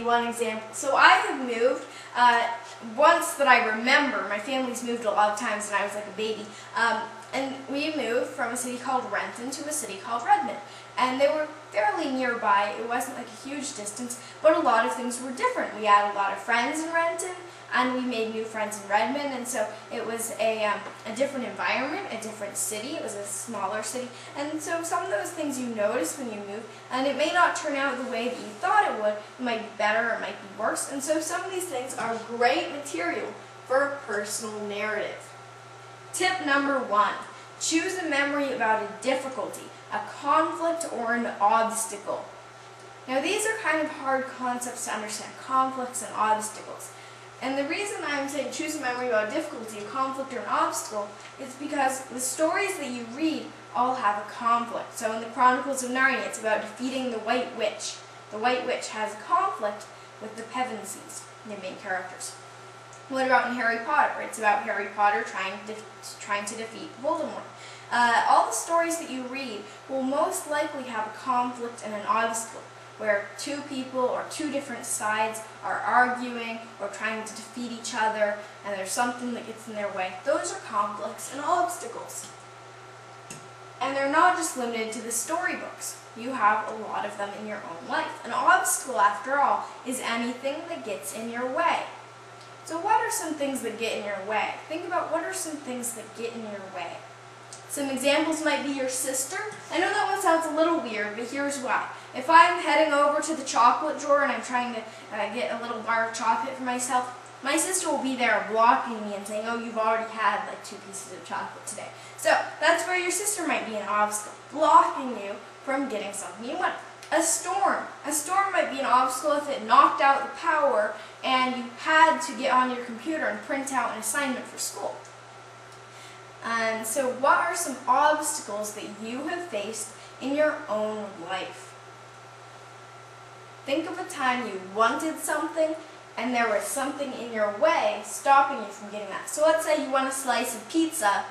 One example. So I have moved once that I remember. My family's moved a lot of times when I was like a baby. And we moved from a city called Renton to a city called Redmond. And they were fairly nearby. It wasn't like a huge distance, but a lot of things were different. We had a lot of friends in Renton, and we made new friends in Redmond, and so it was a different environment, a different city. It was a smaller city, and so some of those things you notice when you move, and it may not turn out the way that you thought it would. It might be better, it might be worse, and so some of these things are great material for a personal narrative. Tip number 1, choose a memory about a difficulty, a conflict, or an obstacle. Now these are kind of hard concepts to understand, conflicts and obstacles. And the reason I'm saying choose a memory about a difficulty, a conflict, or an obstacle is because the stories that you read all have a conflict. So in the Chronicles of Narnia, it's about defeating the White Witch. The White Witch has a conflict with the Pevensies, their main characters. What about in Harry Potter? It's about Harry Potter trying to defeat Voldemort. All the stories that you read will most likely have a conflict and an obstacle, where two people or two different sides are arguing or trying to defeat each other, and there's something that gets in their way. Those are conflicts and obstacles. And they're not just limited to the storybooks. You have a lot of them in your own life. An obstacle, after all, is anything that gets in your way. So what are some things that get in your way? Think about what are some things that get in your way. Some examples might be your sister. I know that one sounds a little weird, but here's why. If I'm heading over to the chocolate drawer and I'm trying to get a little bar of chocolate for myself, my sister will be there blocking me and saying, oh, you've already had like 2 pieces of chocolate today. So that's where your sister might be an obstacle, blocking you from getting something you want. A storm. A storm might be an obstacle if it knocked out the power and you had to get on your computer and print out an assignment for school. And so what are some obstacles that you have faced in your own life? Think of a time you wanted something and there was something in your way stopping you from getting that. So let's say you want a slice of pizza,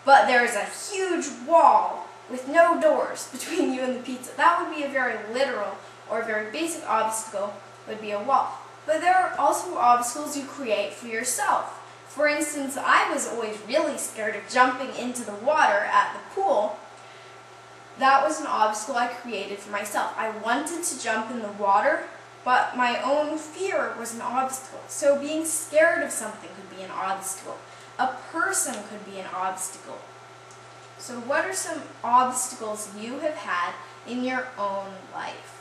but there's a huge wall with no doors between you and the pizza. That would be a very literal or very basic obstacle, would be a wall. But there are also obstacles you create for yourself. For instance, I was always really scared of jumping into the water at the pool. That was an obstacle I created for myself. I wanted to jump in the water, but my own fear was an obstacle. So being scared of something could be an obstacle. A person could be an obstacle. So what are some obstacles you have had in your own life?